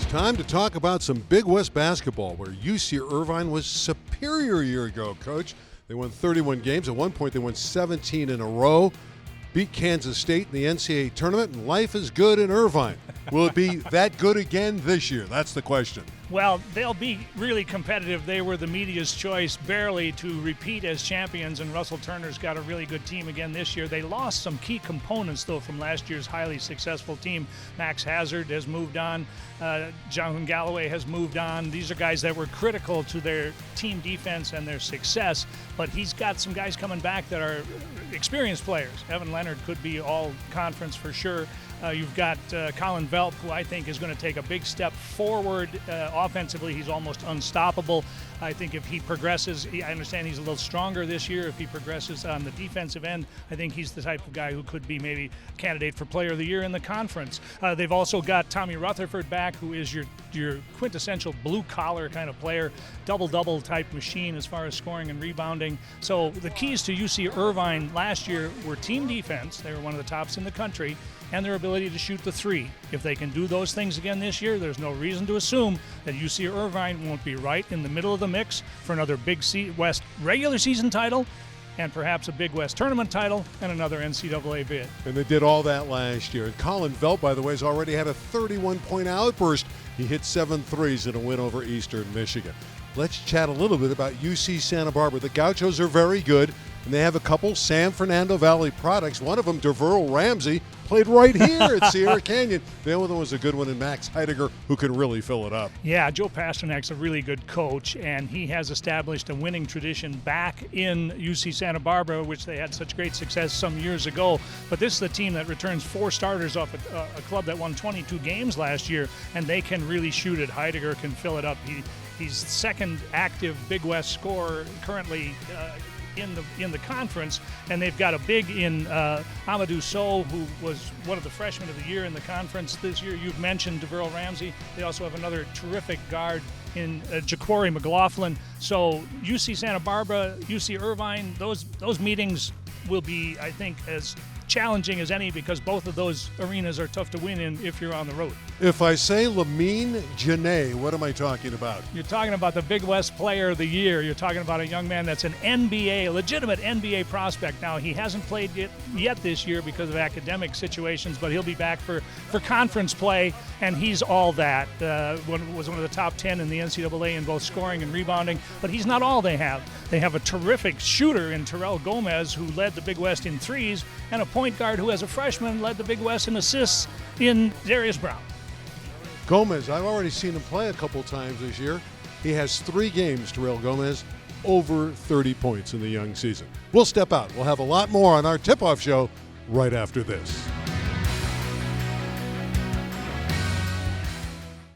Time to talk about some Big West basketball where UC Irvine was superior a year ago, Coach. They won 31 games. At one point, they won 17 in a row. Beat Kansas State in the NCAA tournament, and life is good in Irvine. Will it be that good again this year? That's the question. Well, they'll be really competitive. They were the media's choice barely to repeat as champions, and Russell Turner's got a really good team again this year. They lost some key components, though, from last year's highly successful team. Max Hazard has moved on. Jonathan Galloway has moved on. These are guys that were critical to their team defense and their success, but he's got some guys coming back that are experienced players. Evan Leonard could be all conference for sure. You've got Colin Velp, who I think is going to take a big step forward offensively. He's almost unstoppable. I think if he progresses, I understand he's a little stronger this year. If he progresses on the defensive end, I think he's the type of guy who could be maybe a candidate for Player of the Year in the conference. They've also got Tommy Rutherford back, who is your quintessential blue-collar kind of player, double-double type machine as far as scoring and rebounding. So the keys to UC Irvine last year were team defense. They were one of the tops in the country, and their ability to shoot the three. If they can do those things again this year, there's no reason to assume that UC Irvine won't be right in the middle of the mix for another Big West regular season title and perhaps a Big West tournament title and another NCAA bid. And they did all that last year. And Colin Velp, by the way, has already had a 31-point outburst. He hit 7 threes in a win over Eastern Michigan. Let's chat a little bit about UC Santa Barbara. The Gauchos are very good, and they have a couple San Fernando Valley products. One of them, DeVerl Ramsey, played right here at Sierra Canyon. The other one was a good one in Max Heidegger, who can really fill it up. Yeah, Joe Pasternak's a really good coach, and he has established a winning tradition back in UC Santa Barbara, which they had such great success some years ago. But this is the team that returns 4 starters off a club that won 22 games last year, and they can really shoot it. Heidegger can fill it up. He's second active Big West scorer currently in the conference, and they've got a big in Amadou Sow, who was one of the freshmen of the year in the conference this year. You've mentioned DeVerl Ramsey. They also have another terrific guard in Jaquari McLaughlin. So UC Santa Barbara, UC Irvine, those meetings will be, I think, as challenging as any, because both of those arenas are tough to win in if you're on the road. If I say Lamine Janae, what am I talking about? You're talking about the Big West Player of the Year. You're talking about a young man that's an NBA, legitimate NBA prospect. Now, he hasn't played yet this year because of academic situations, but he'll be back for conference play, and he's all that. Was one of the top 10 in the NCAA in both scoring and rebounding, but he's not all they have. They have a terrific shooter in Terrell Gomez, who led the Big West in threes, and a point guard who, as a freshman, led the Big West in assists in Darius Brown. Gomez, I've already seen him play a couple times this year. He has 3 games, Terrell Gomez, over 30 points in the young season. We'll step out. We'll have a lot more on our tip-off show right after this.